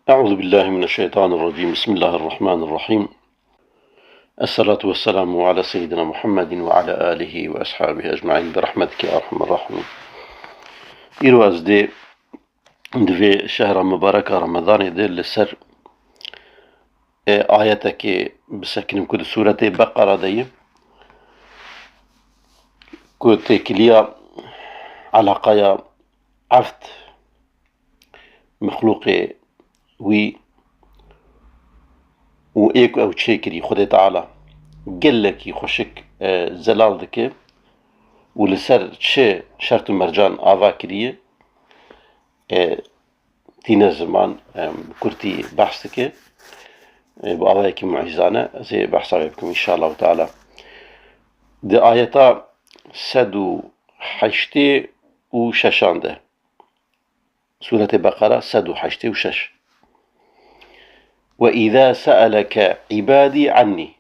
أعوذ بالله من الشيطان الرجيم. بسم الله الرحمن الرحيم. الصلاة والسلام على سيدنا محمد وعلى آله وأصحابه أجمعين برحمتك يا أرحم الراحمين. إيروز دي في شهر مبارك رمضان دي لسر آياتك بسكن كل سورة بقرة دي كنت كليا علاقة عفت مخلوق وي وإيك أو تشيكري خدي تعالى قال لك يخشك زلال دكي ولسر تشي شرط مرجان آوا كريه تينا زمان كرتي بحث دكي بآوائك معجزانة زي بحثا بكم إن شاء الله تعالى. دي آياتا سدو حشتي وششانده سورة بقرة سدو حشتي وشش. وإذا سألك عبادي عني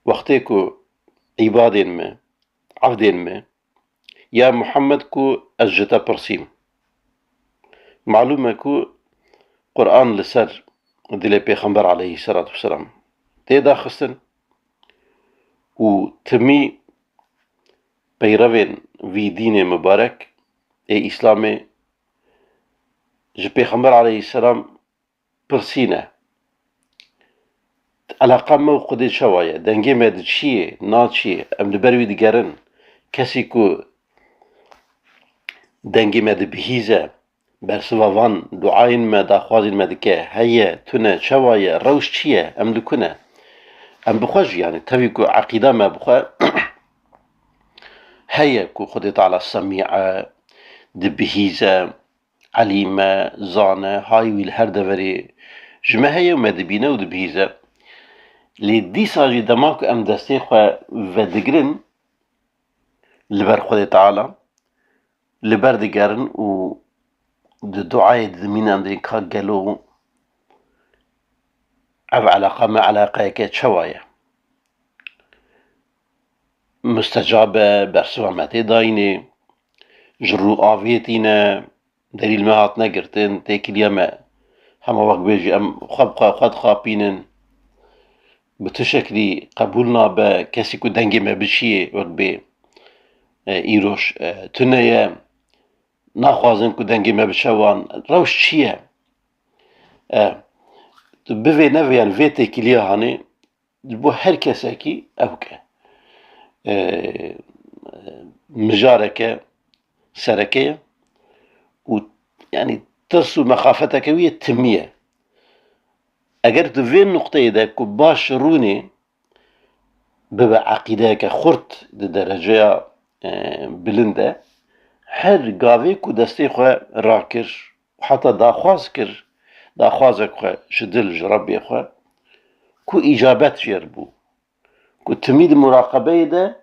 وقتكو عبادين ما عبدين ما يا محمد كو أجتا برسيم معلومة كو قرآن لسر دلي بيخنبر عليه الصلاة والسلام تيدا خستن و تمي بيروين في دين مبارك اي اسلامي جي بيخنبر عليه السلام برسينة علاقة ما وقدي شوايا دنجي ماد تشيه ناد شيه ام دبروي دقارن كسي كو دنجي ماد بهيزة برسوا وان دعاين ما داخوازين ما دكه هيا تنا شوايا روش تشيه ام دكنا ام بخوش يعني تبيكو عقيدة ما بخوا هيا كو خدت على السميعة دبهيزة عليمة زانة هاي والهر دوري جمع هيا وما دبينة ودبهيزة لي دي ساجي دماغ ام دستي خوا ودقرن لبر خدت تعالى لبر دقرن و دعاية دمين عندين كا قالوا او علاقة ما علاقة كات شوايا مستجابة برسوع ماتي دايني جرو آفيتينا دليل ما هاتنا قرتن تاكل يما هما وقت بيجي ام خبقا قد خابينن بتشكلي قبولنا بكسي كو دنجي ما بشيه وقت بي ايروش تنيا ناخوازن كو دنجي ما بشوان روش چيه بفي نفيان في تاكليا هاني بو هر كساكي اوكا مجاركة سركية و يعني ترسو مخافتك ويا التمية اگر تو في النقطة دا كو باش روني ببا عقيداك خورت دي درجة بلنده هر قاوي كو دستي خواه راكر وحتى داخواز كر داخوازك خواه جدل جربي خواه كو إجابات جربو كو تميد مراقبه دا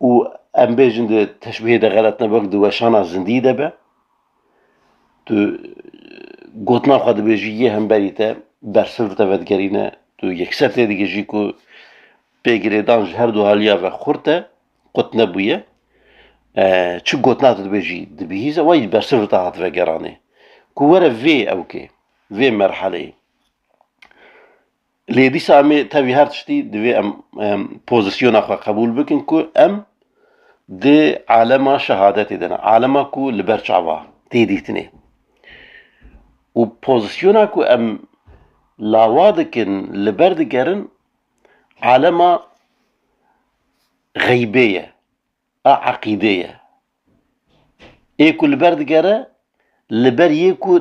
و ام بيجن دي تشبيه دا غلط نباك دو وشانا زندي دا با تو قوتنا خواه دا بيجي هم بريتا برسل تا ودگرينه تو يكسر تيدي جي كو بيگريدان جهر دو حاليا و خورتا قوت نبوية چو قوتنا تا بيجي دبيهيزا وايد برسل تا هات وگرانه كو ورا في اوكي في مرحلة لي دي سامي تاوي هر تشتي دوي ام بوزيسيون اخوا قبول بكن كو ام دي عالما شهادتي دنا عالما كو لبرچاوا تيديتني و بوزيسيون كو ام لاوادكن لبردگرن عالما غيبية عقيدية ايكو لبردگره لبر يكو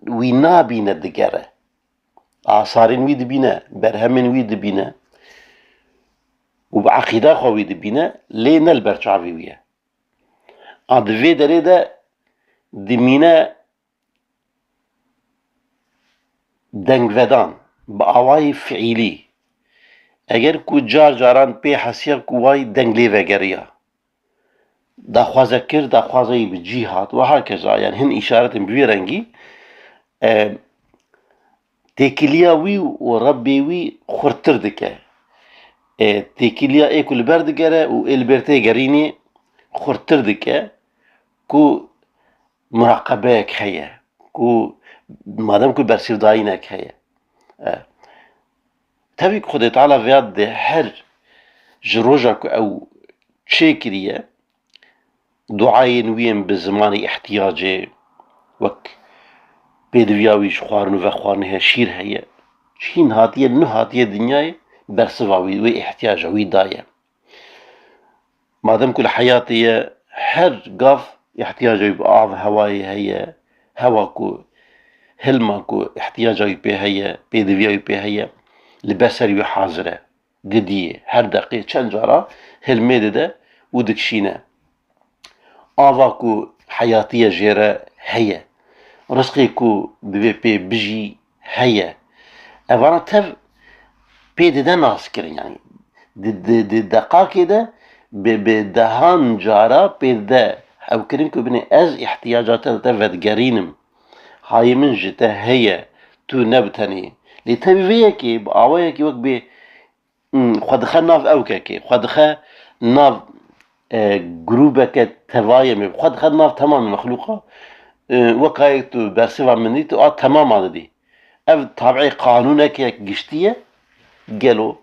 وينابين الدگره آثارين ويد بينا برهمين ويد بينا وبعقيدة خو ويد بينا لينا البرچاوي ويا ادوي دري ده دمينا دنگ ودان بآواي فعيلي اگر كو جار جاران بي حسيا كواي دنگ لي وگريا دا خوازه كر دا خوازه بجيهات وهكذا يعني هن اشارة بويرنگي تيكليا وي وربي وي خورتر دكه تيكليا ايكو البردگره و البرتي گريني خورتر دكه كو مراقبەیەک هەیە و مادەم ku bersivdayînek heye. Tevî ku Xwedê Teala vêya di her ji roja ku ew çêkiriye duayên wî yên bi zimanê ihtiyacê wek pêdiviya wî ji xwarin û vexwarinê heye, şîr heye. Çîn hatiye nû hatiye dinyayê bersiva wî wê ihtiyaca wî daye. Madem ku li heyatê ye her gav ihtiyaca wî bi av hewayê heye, hewa ku hilma ku ihtiyaca wî pê heye, pêdiviya wî pê heye li ber serî wî hazir e, didîye. Her deqê çend cara hilmê dide û dikişîne. Ava ku heyatî jê re heye, rizqê ku bi vê pê bijî heye. Evana tev pê dide naskirin yani. Di deqakê de bi dehan cara pê dide hewkirin ku binê ez ihtiyaca te vedgerînim. Hayê min ji te heye, tu ne bi tenê. Lê tevî vê yekê bi awayekî wek bê xwe dixe nav ewkekê, xwe dixe nav grûbeke tevayê me, xwe dixe nav temamê mexlûqa wek hayek tu bersiva min dî tu a temama didî. Ev tabî qanûnekek giştî ye gelo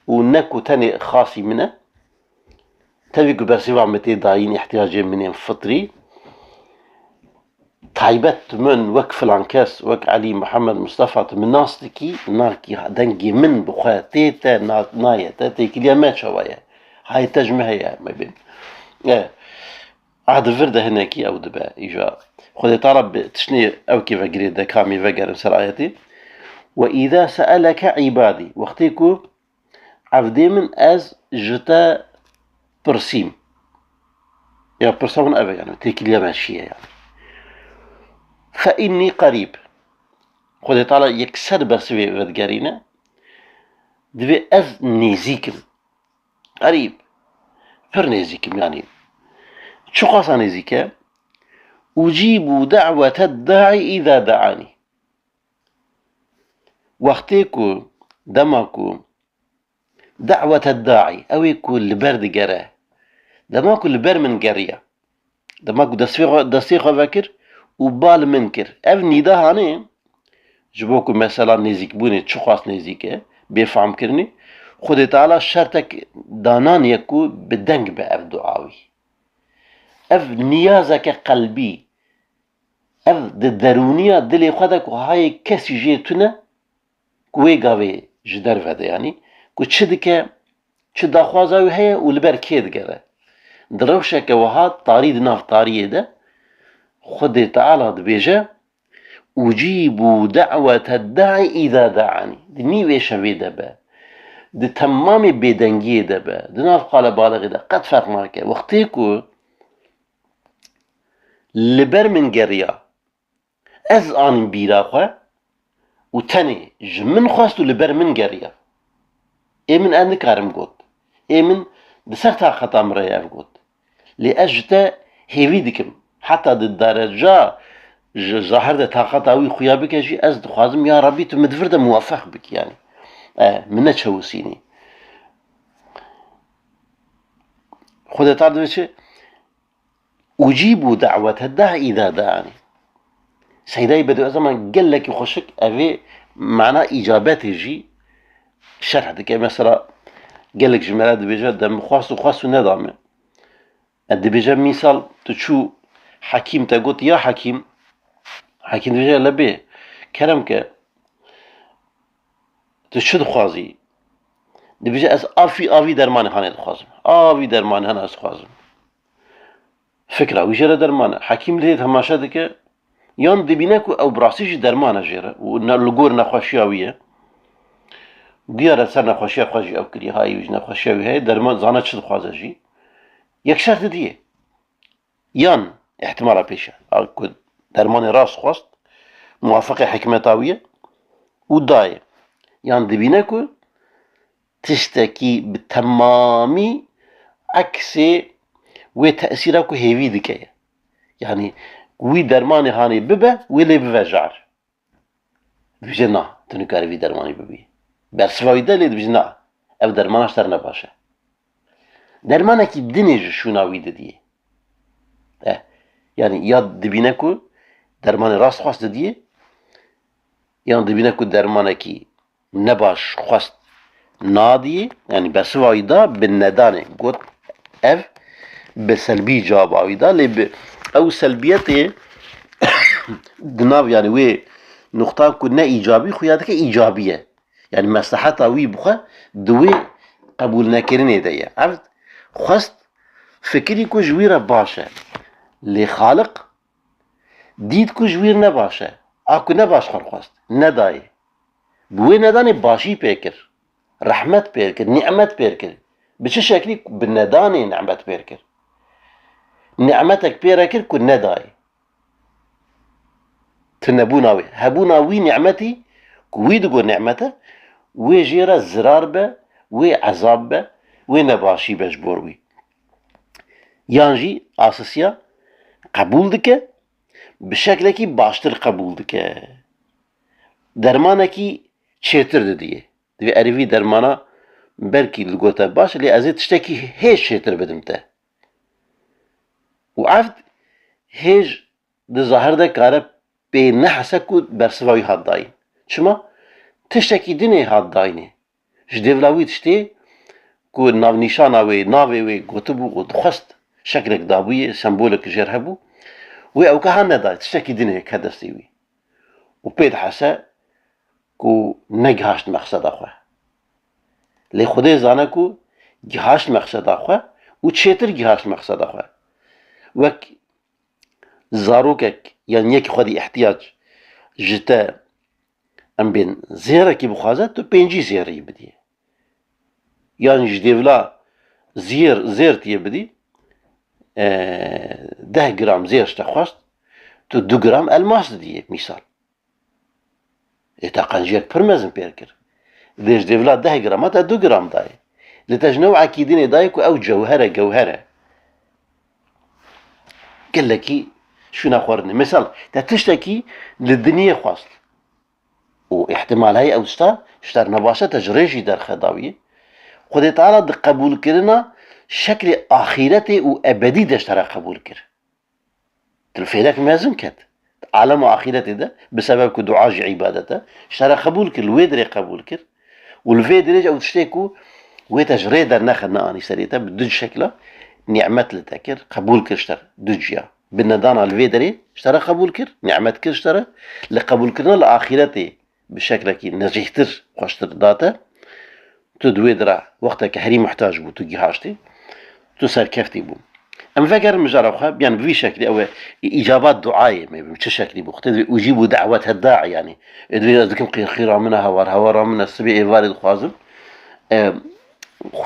û ne ku tenê xasî min e. Tevî ku bersiva me tê dayîn ihtiyacên min yên fitrî taybet tu min wek filan kes, wek Elî Mihemed Mustefa tu min nas dikî, nakî dengê min bi xwe tê te naye, te têkiliya me çawa ye. Hayê te ji me heye me bîn. Ehd vir de hinekî ew dibe îja Xwedê Teala bi tiştî ewkê vegirê de kamî vegerin ser ayetê. وَإِذَا سَأَلَكَ عِبَادî wextê ku evdê min ez ji te pirsîm. Ya pirsa min ev e yani têkiliya me çi ye yani. فَإِنِّي قَرîb. Xwedê Teala yekser bersivê vedgerîne divê ez nêzîkim. Qerîb. Pir nêzîkim yani. Çi qasa nêzîk e? اُجِيبُ دَعْوَةَ الدَّاعِ اِذَا دَعَانِي. Wextê ku dema ku دعوة الداعي ew ê ku li ber digere, dema ku li ber min geriya, dema ku destê xwe vekir û ba li min kir. Ev nîda hanê ji bo ku mesela nêzîkbûnê çi xas nêzîk e, bêfamkirinê, Xwedê Teala şertek dananiye ku bi deng be ev dua wî. Ev niyazeke qelbî, ev di derûniya dilê xwe de ku hayê kesî jê tune ku wê gavê ji dervede yani ku çi dike, çi daxwaza wî heye û li ber kê digere. Di rewşeke wiha tarî di nav tariyê de Xwedê Teala dibêje اُجِيبُ دَعْوَةَ الدَّاعِ اِذَا دَعَانِي. Di nîvê şevê de be, di temamê bêdengiyê de be, di nav qalebalixê de qet ferq nake. Wextê ku li ber min geriya, ez anîm bîra xwe û tenê ji min xwest û li ber min geriya. Ê min ez nikarim got. Ê min di ser taqeta min re ye ev got. Lê ez ji te hêvî dikim. Heta di dereca ji zahir de taqeta wî xuya bike jî ez dixwazim ya Rabbî tu min di vir de muweffeq bikî yani. Min neçewîsînî. Xwedê Teala dibe çi? اُجِيبُ دَعْوَةَ الدَّاعِ اِذَا دَعَانِي. Seydayê Bedû Ezeman gelekî xweşik ev ê mena îcabetê jî şerh dike. Mesela gelek ji me re dibêje dem xwast û neda me. Dibêje mîsal tu çû hekîm te got ya hekîm, hekîm dibêje le bê kerem ke tu çi dixwazî? Dibêje ez avî dermanê hanê dixwazim. Avî dermanê hene ez dixwazim. Fikra wî jê re derman e. Hekîm lê temaşe dike yan dibîne ku ew bi rastî jî derman e jê re û li gor nexweşiya wî ye. Diyare ser nexweşiya xwe jî ew kiriye, hayê wî ji nexweşiya wî heye, derman zane çi dixwaze jî. Yekşer didiye. Yan ihtimala pêş e ku dermanê rast xwast, muwafeqê hikmeta wî ye û daye. Yan dibîne ku tiştekî bi temamî eksê wê te'sîra ku hêvî dike ye. Yani wî dermanê hanê bibe, wê lê bivejar. Dibêje na, tu nikarî vî dermanê bibî. Bersiva wî de lê dibêje na, ev dermana ji te re ne baş e. Dermanekî dinê ji şûna wî didiye. يعني يا دبينه كو درمان راست خواست دية يا دبينه كو درمانكي نباش خواست نادي يعني بسواي دا بالندانه قلت اف بسلبي جواب عويدا لي او سلبيتي دناف يعني وي نقطة كنا ايجابي خوياتك ايجابية يعني مصلحتها وي بخوا دوي قبول نكرني ديا عرفت خواست فكري كو جويرة باشا لي خالق ديد كو جوير نباشا اكو نباش خواست نداي بوي نداني باشي بيكر رحمت بيركر نعمت بيركر بچه شكلي بالنداني نعمت بيركر نعمتك بيركر كو نداي تنبوناوي هبوناوي نعمتي كوي دقو نعمته وي جيرا زرار به وي عذاب به وي نباشي بجبوروي يانجي اساسيا قبول دكه بشكلكي باشتر قبول دكه درمانكي چێتر دەدیێ دەبێ ئەریوی دەرمانە بەرکی لگۆتە باش لێ ئەزێ تشتێکی هێز چێتر بدمتە و عەفت هێژ دزاهر دەکارە پێ نەحەسە کو بەرسڤاوی هاتداین چما تشتێکی دنێ هاتداینێ ji dêvla wî tiştê ku navnîşana wê navê wê gotibû û dixwest şeklek dabûyê sembolek jêr hebû wê ew ka neday tiştekî dinê ke destê wî û pê dihese ku negihaşt meqseda xwe lê Xwedê zane ku gihaşt meqseda xwe û çêtir gihaşt meqseda xwe wek zarokek yan yekî xwedî ihtiyac ji te em bên zêrekî bixwaze tu pêncî zêreyî bidî yan ji dêvla zêr tîye bidî 10 gram zêr ji te xwast tu 2 gram elmas didîyê mîsal تا قەنجiyek pir mezin pêr kir lê ji dêvla 10 grama te 2 gram daye lê te ji newekî dinê daye ku ew cewhere gewher e gelekî şûna xwarinê misal te tiştekî li diniyê xwast û ihtimal heye ew tişta ji te re nebaşe te ji rêjî derxe dawiyê Xwedê Teala di qebûlkirina şeklê axîretê û ebedî de ji te re qebûl kir tu li fêrek mezin ket عالم آخرته ده بسبب كو دعاء جي عبادته اشترى قبول كل ويدري قبول كر والفيدري او تشتيكو ويتجري در نخنا اني سريته بدج شكله نعمت لتكر قبول كر اشترى دجيا بالندان الفيدري اشترى قبول كر نعمت كر اشترى لقبول كرنا الاخرته بشكل كي نجحتر خوشتر داته تدويدرا وقتك هري محتاج بو تجي حاجتي تسر كفتي بو أم فكر مجربها يعني بوي شكلي أو إجابات دعائية ما بمش شكلي بختار أجيب دعوة الداعي يعني إذا ذكر خيرا منها هوارا من السبيع إيفاري الخازم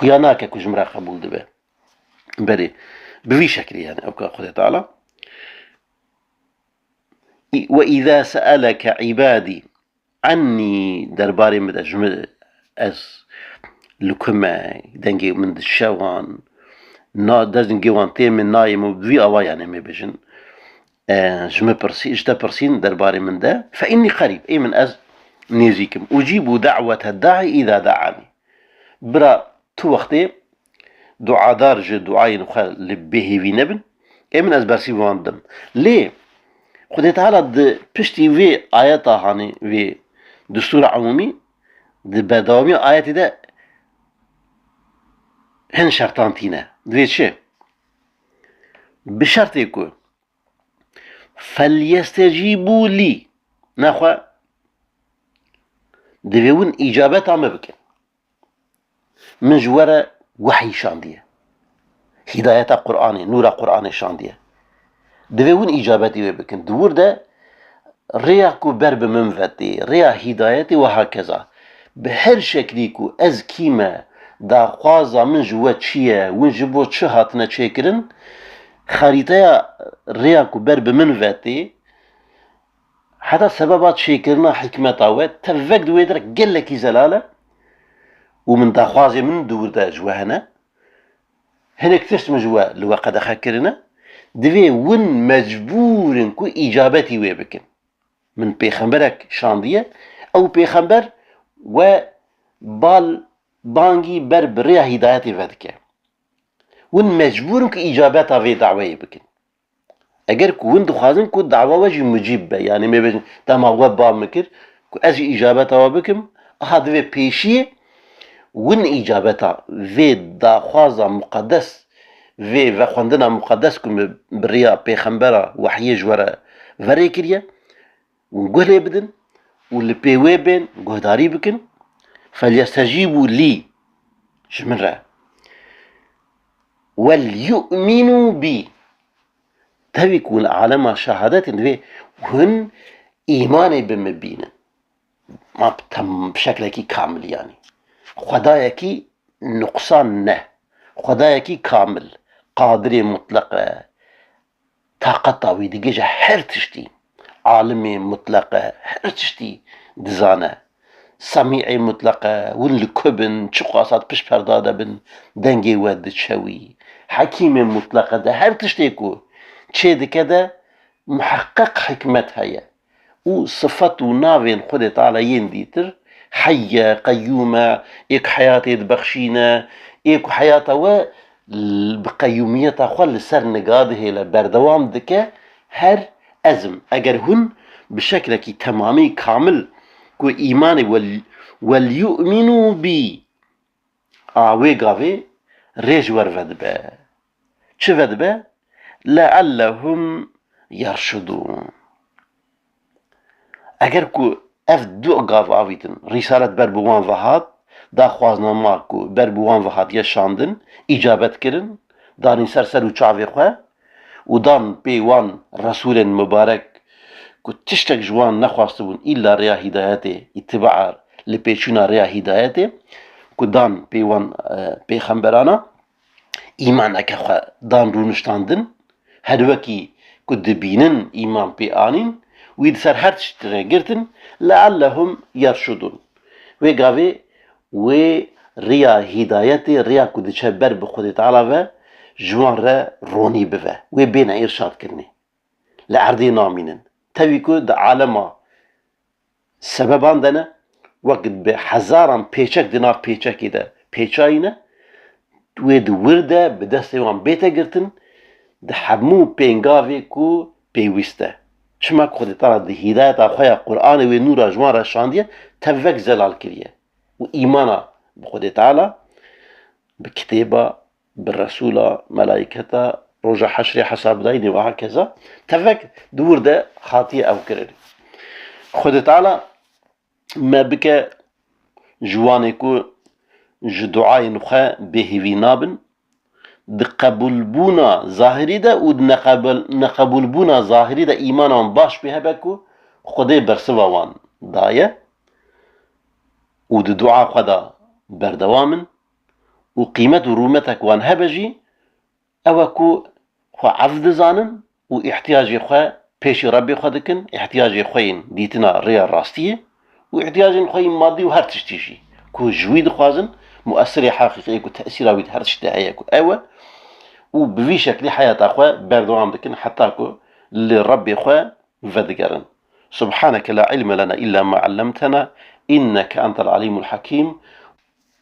خياناك كجمرة قبول دبه بري بوي شكلي يعني أو كأخذ تعالى وإذا سألك عبادي عني درباري متجمع أز لكما دنجي من الشوان نا دزن جوان تيم من نايم وبدوي أوا يعني ما بيجن جم برسي إجتا برسين درباري من ده فإني قريب أي من أز نيزيكم أجيب دعوة الداعي إذا دعاني برا تو وقتي دعاء دارج دعاء نخال لبيه في نبن أي من أز برسي واندم ليه خدي تعالى بشتي في آياتها هاني في دستور عمومي بداومي آياتي ده هن شرطان تينا دويت شي بشرط يكون فليستجيبوا لي ناخوا دبيون إجابات عم بكن من جوارة وحي شاندية هداية قرآني نور قرآني شاندية دبيون إجاباتي بكن دور ده رياكو برب منفتي ريا هدايتي وهكذا بهر شكليكو از كيما دا خوازا من جوا چیه ون جبو چه هاتنه چه کرن خریطه ریاکو بر بمن وتی حتی سببات چه کرنا حکمت آوه تفک دوی در گلکی زلاله ومن دا خوازی من دور دا جوا هنه هنك تشت مجوا لو قد خكرنا دوی ون مجبورن کو اجابتی وی بکن من پیغمبرک شاندیه او پیغمبر و بال بانگی بر بریا هدایتی ودکه ون مجبورم که اجابت آوی دعوی بکن اگر کو ون دخوازن کو دعوا وجه مجیب به یعنی می بجن تما وب با مکر کو از اجابت ها بکم هاد و پیشی ون اجابتا و داخوازا مقدس و خوندنا مقدس کم بریا پیغمبرا وحی جوره وری کریه ونقول بدن واللي بيوي بين قهداري بكن فليستجيبوا لي شمرة وليؤمنوا بي تبيكون علامة شهادات إن هن إيماني بمبين ما بتم بشكل كامل يعني خدايكي نقصان نه خدايكي كامل قادر مطلقة طاقة ويدقيجة هر تشتي عالمي مطلقة هر تشتي دزانة سميعي مطلقة والكبن شقاصات بش پرداده بن دنگي ود شوي حكيمي مطلقة ده هر تشتيكو چه دكه ده محقق حكمت هيا وصفت وناوين خود تعالى ينديتر حية قيومة ايك حياتي دبخشينة ايك حياته و بقيوميته خوال لسر نقاده لبردوام دكه هر ازم اگر هن بشكل كي تمامي كامل كو ايماني وليؤمنوا بي اوي قاوي ريج ورفد به چه ود به لعلهم يرشدون اگر کو اف دو قاف آويتن رسالة بربوان وهات دا خوازنا ماكو بربوان وهات يشاندن اجابت کرن داني سرسر و چاوي خواه و دان بيوان رسول مبارك كو تشتك جوان نخواستبون إلا ريا هدايته اتباع لبيشونا ريا هدايته كو دان بيوان بيخمبرانا إيمان اكا دان رونشتاندن هدوكي كو دبينن إيمان بيانين ويد سر هر تشتغي گرتن لعلهم يرشدون ويقاوي ريا هدايته ريا كو دچه بر بخود تعالى و جوان را روني بوه وبين إرشاد كرني لعردي نامينن تبيكو دا عالما سببان دنا وقت بحزاران پیچک دنا پیچکی دا پیچاینه وید ورده بدستوان بیتا گرتن دا حمو پینگاوی کو پیوسته شما خود تعالی دا هدایت آخویا قرآن و نور جوان را شاندیه تفک زلال کریه و ایمانا بخود تعالی بكتابة بالرسولة ملائكة رجع حشري حساب ديني وهكذا تفك دور ده خاطئة أو كرر خد تعالى ما بك جوانكو جدعاء نخاء بهوي نابن دقبول بونا ظاهري ده ود نقبول بونا ظاهري ده إيمانا باش بها بكو خده برسوا وان داية ود دعاء خدا بردوامن وقيمة رومتك وان هبجي اوكو خو عفد زانن واحتياجي خو بيشي ربي خدكن احتياجي خوين ديتنا ريا راستيه واحتياجي خوين مادي وهر تشتيشي كو جويد خوازن مؤثر حقيقي كو تأثيراوي هر تشتاعي كو ايوه وبفي شكل حياة اخوة بردوام دكن حتى كو اللي ربي اخوة فدقرن سبحانك لا علم لنا إلا ما علمتنا إنك أنت العليم الحكيم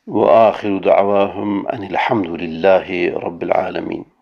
وآخر دعواهم أن الحمد لله رب العالمين.